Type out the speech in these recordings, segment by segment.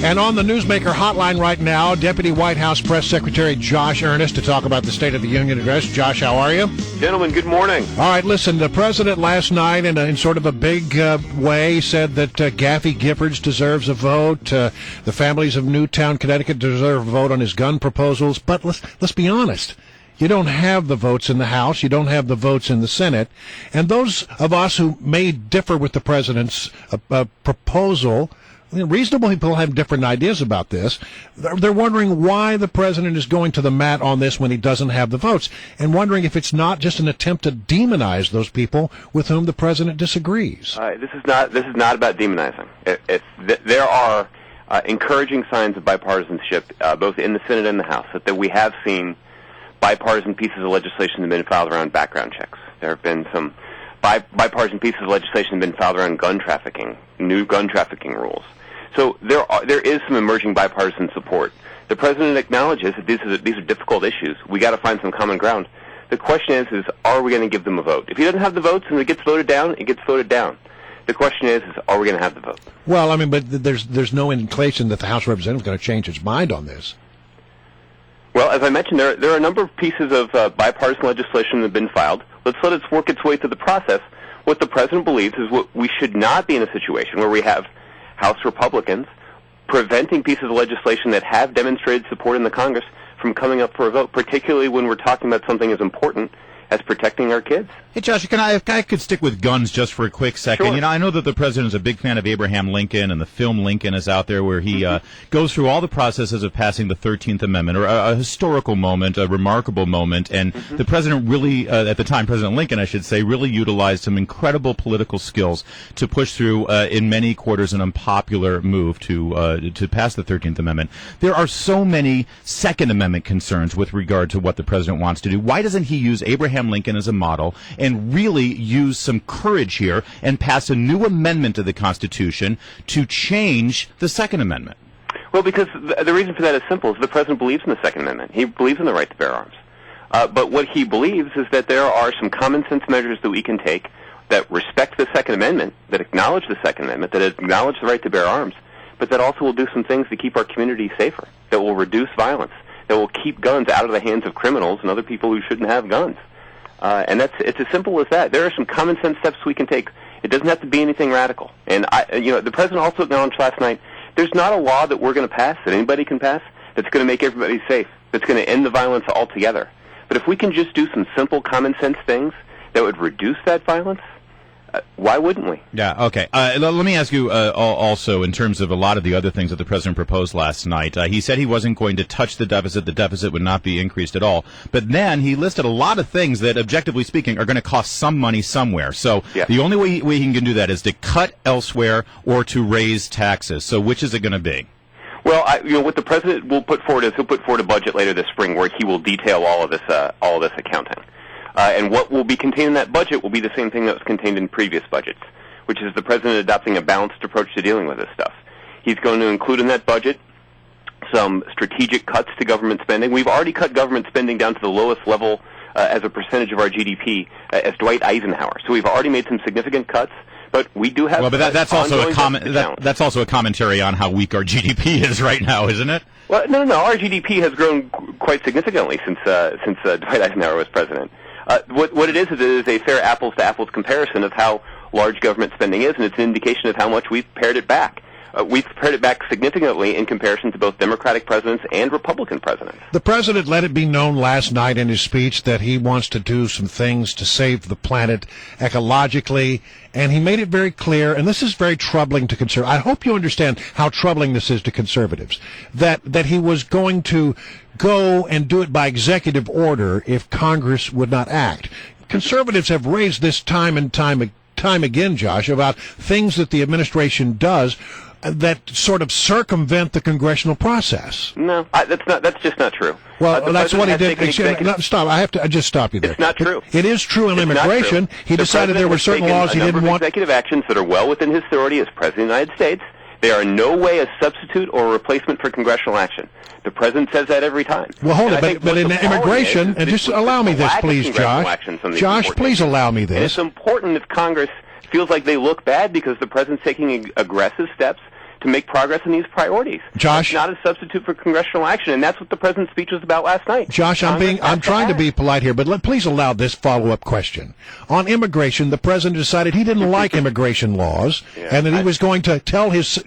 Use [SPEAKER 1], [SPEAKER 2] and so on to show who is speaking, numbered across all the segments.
[SPEAKER 1] And on the Newsmaker hotline right now, Deputy White House Press Secretary Josh Earnest to talk about the State of the Union address. Josh, how are you?
[SPEAKER 2] Gentlemen, good morning.
[SPEAKER 1] All right, listen, the president last night in sort of a big way said that Gaffey Giffords deserves a vote. The families of Newtown, Connecticut deserve a vote on his gun proposals. But let's be honest. You don't have the votes in the House. You don't have the votes in the Senate. And those of us who may differ with the president's proposal, reasonable people have different ideas about this. They're wondering why the president is going to the mat on this when he doesn't have the votes, and wondering if it's not just an attempt to demonize those people with whom the president disagrees.
[SPEAKER 2] This is not about demonizing. There are encouraging signs of bipartisanship both in the Senate and the House. That we have seen bipartisan pieces of legislation that have been filed around background checks. There have been some bipartisan pieces of legislation that have been filed around gun trafficking, new gun trafficking rules. So there is some emerging bipartisan support. The president acknowledges that these are difficult issues. We got to find some common ground. The question is are we going to give them a vote? If he doesn't have the votes and it gets voted down, it gets voted down. The question is are we going to have the vote?
[SPEAKER 1] Well, I mean, but there's no indication that the House of Representatives is going to change its mind on this.
[SPEAKER 2] Well, as I mentioned, there are a number of pieces of bipartisan legislation that have been filed. Let's let it work its way through the process. What the president believes is we should not be in a situation where we have House Republicans preventing pieces of legislation that have demonstrated support in the Congress from coming up for a vote, particularly when we're talking about something as important as protecting our kids.
[SPEAKER 3] Hey, Josh, if I could stick with guns just for a quick second.
[SPEAKER 2] Sure.
[SPEAKER 3] I know that the president is a big fan of Abraham Lincoln, and the film Lincoln is out there where he goes through all the processes of passing the 13th Amendment, or a historical moment, a remarkable moment, and the president really, at the time, President Lincoln, I should say, really utilized some incredible political skills to push through, in many quarters, an unpopular move to pass the 13th Amendment. There are so many Second Amendment concerns with regard to what the president wants to do. Why doesn't he use Abraham Lincoln as a model and really use some courage here and pass a new amendment to the Constitution to change the Second Amendment?
[SPEAKER 2] Well, because the reason for that is simple. Is the president believes in the Second Amendment. He believes in the right to bear arms. But what he believes is that there are some common sense measures that we can take that respect the Second Amendment, that acknowledge the Second Amendment, that acknowledge the right to bear arms, but that also will do some things to keep our community safer, that will reduce violence, that will keep guns out of the hands of criminals and other people who shouldn't have guns. And it's as simple as that. There are some common sense steps we can take. It doesn't have to be anything radical. And the president also acknowledged last night there's not a law that we're going to pass, that anybody can pass, that's going to make everybody safe, that's going to end the violence altogether. But if we can just do some simple common sense things that would reduce that violence, why wouldn't we?
[SPEAKER 3] Yeah, okay. Let me ask you also, in terms of a lot of the other things that the president proposed last night, he said he wasn't going to touch the deficit would not be increased at all. But then he listed a lot of things that, objectively speaking, are going to cost some money somewhere. So The only way he can do that is to cut elsewhere or to raise taxes. So which is it going to be?
[SPEAKER 2] Well, what the president will put forward is he'll put forward a budget later this spring where he will detail all of this accounting. And what will be contained in that budget will be the same thing that was contained in previous budgets, which is the president adopting a balanced approach to dealing with this stuff. He's going to include in that budget some strategic cuts to government spending. We've already cut government spending down to the lowest level as a percentage of our GDP as Dwight Eisenhower. So we've already made some significant cuts. But we do have.
[SPEAKER 3] Well, but that's also that's also a commentary on how weak our GDP is right now, isn't it?
[SPEAKER 2] Well, no. Our GDP has grown quite significantly since Dwight Eisenhower was president. What it is a fair apples to apples comparison of how large government spending is, and it's an indication of how much we've pared it back. We've pared it back significantly in comparison to both Democratic presidents and Republican presidents.
[SPEAKER 1] The president let it be known last night in his speech that he wants to do some things to save the planet ecologically, and he made it very clear, and this is very troubling to conservatives. I hope you understand how troubling this is to conservatives, that he was going to go and do it by executive order if Congress would not act. Conservatives have raised this time and time again, Josh, about things that the administration does that sort of circumvent the congressional process.
[SPEAKER 2] No, that's just not true.
[SPEAKER 1] Well, that's what he did. Stop. I have to just stop you there.
[SPEAKER 2] It's not true.
[SPEAKER 1] It is true in immigration. He decided there were certain laws he didn't want.
[SPEAKER 2] Executive actions that are well within his authority as President of the United States. They are in no way a substitute or a replacement for congressional action. The president says that every time.
[SPEAKER 1] Well, hold it. But in immigration, and just allow me this, please, Josh. Josh, please allow me this.
[SPEAKER 2] And it's important if Congress feels like they look bad because the president's taking aggressive steps to make progress in these priorities.
[SPEAKER 1] Josh?
[SPEAKER 2] It's not a substitute for congressional action, and that's what the president's speech was about last night.
[SPEAKER 1] Josh, I'm trying to be polite here, but please allow this follow-up question. On immigration, the president decided he didn't like immigration laws, and that he was going to tell his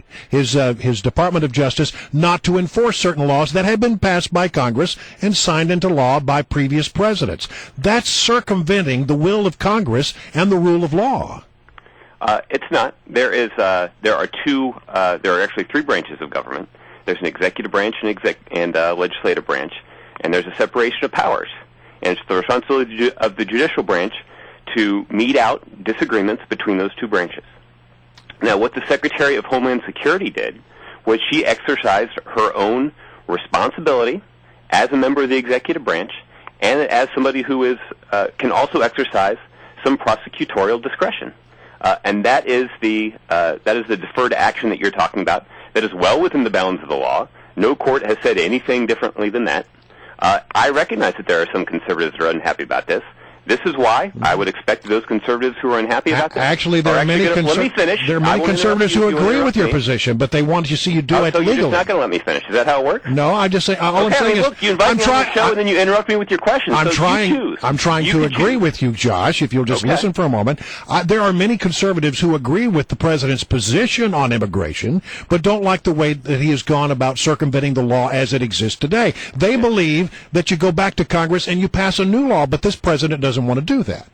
[SPEAKER 1] Department of Justice not to enforce certain laws that had been passed by Congress and signed into law by previous presidents. That's circumventing the will of Congress and the rule of law.
[SPEAKER 2] It's not. There are actually three branches of government. There's an executive branch and legislative branch, and there's a separation of powers. And it's the responsibility of the judicial branch to mete out disagreements between those two branches. Now, what the Secretary of Homeland Security did was she exercised her own responsibility as a member of the executive branch and as somebody who can also exercise some prosecutorial discretion. And that is the deferred action that you're talking about. That is well within the bounds of the law. No court has said anything differently than that. I recognize that there are some conservatives that are unhappy about this. This is why I would expect those conservatives who are unhappy about this.
[SPEAKER 1] Actually, there are many conservatives who agree with your position, but they want to see you do it
[SPEAKER 2] so
[SPEAKER 1] legally.
[SPEAKER 2] You're just not going to let me finish. Is that how it works?
[SPEAKER 1] No, I just say all I'm saying is
[SPEAKER 2] look, you invite me on the show and then you interrupt me with your questions.
[SPEAKER 1] I'm trying to agree with you, Josh. If you'll just listen for a moment, there are many conservatives who agree with the president's position on immigration, but don't like the way that he has gone about circumventing the law as it exists today. They believe that you go back to Congress and you pass a new law, but this president doesn't want to do that.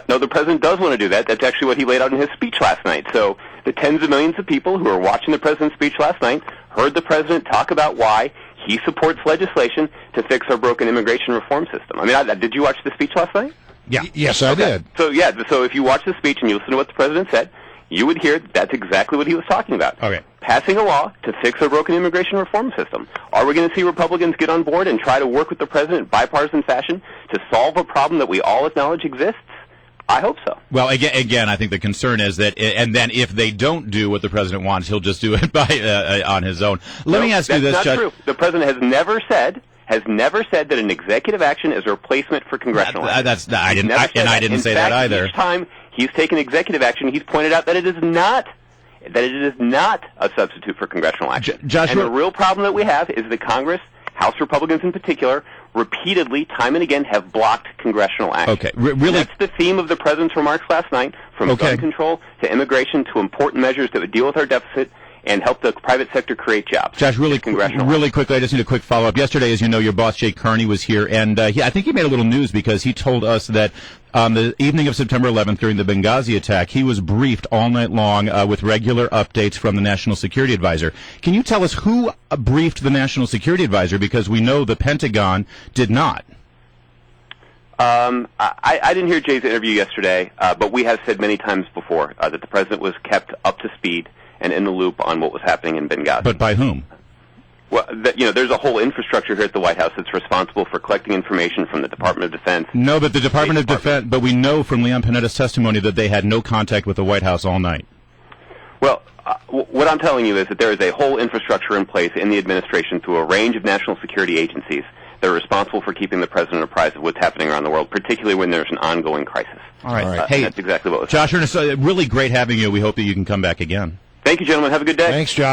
[SPEAKER 2] No, the president does want to do that. That's actually what he laid out in his speech last night. So the tens of millions of people who are watching the president's speech last night heard the president talk about why he supports legislation to fix our broken immigration reform system. I mean, did you watch the speech last night?
[SPEAKER 1] Yeah. Yes, I did.
[SPEAKER 2] So if you watch the speech and you listen to what the president said, you would hear that's exactly what he was talking about.
[SPEAKER 3] Okay.
[SPEAKER 2] Passing a law to fix our broken immigration reform system. Are we going to see Republicans get on board and try to work with the president in bipartisan fashion to solve a problem that we all acknowledge exists? I hope so.
[SPEAKER 3] Well, again, I think the concern is that, and then if they don't do what the president wants, he'll just do it on his own. Let me ask you this,
[SPEAKER 2] Judge. That's not
[SPEAKER 3] Judge.
[SPEAKER 2] true. The president has never said that an executive action is a replacement for congressional action.
[SPEAKER 3] I didn't say that either.
[SPEAKER 2] Each time he's taken executive action, he's pointed out that it is not a substitute for congressional action.
[SPEAKER 3] Joshua,
[SPEAKER 2] and the real problem that we have is that Congress, House Republicans in particular, repeatedly, time and again, have blocked congressional action.
[SPEAKER 3] Okay, really.
[SPEAKER 2] That's the theme of the president's remarks last night, from gun control to immigration to important measures that would deal with our deficit and help the private sector create jobs.
[SPEAKER 3] Josh, really quickly, I just need a quick follow-up. Yesterday, as you know, your boss, Jay Kearney, was here, and I think he made a little news because he told us that on the evening of September 11th, during the Benghazi attack, he was briefed all night long with regular updates from the National Security Advisor. Can you tell us who briefed the National Security Advisor? Because we know the Pentagon did not.
[SPEAKER 2] I didn't hear Jay's interview yesterday, but we have said many times before that the president was kept up to speed and in the loop on what was happening in Benghazi.
[SPEAKER 3] But by whom?
[SPEAKER 2] Well, there's a whole infrastructure here at the White House that's responsible for collecting information from the Department of Defense.
[SPEAKER 3] No, but the Department of Defense, but we know from Leon Panetta's testimony that they had no contact with the White House all night.
[SPEAKER 2] Well, what I'm telling you is that there is a whole infrastructure in place in the administration through a range of national security agencies that are responsible for keeping the president apprised of what's happening around the world, particularly when there's an ongoing crisis.
[SPEAKER 3] All right. Hey,
[SPEAKER 2] that's exactly what was
[SPEAKER 3] Josh, Earnest, really great having you. We hope that you can come back again.
[SPEAKER 2] Thank you, gentlemen. Have a good day.
[SPEAKER 1] Thanks, Josh.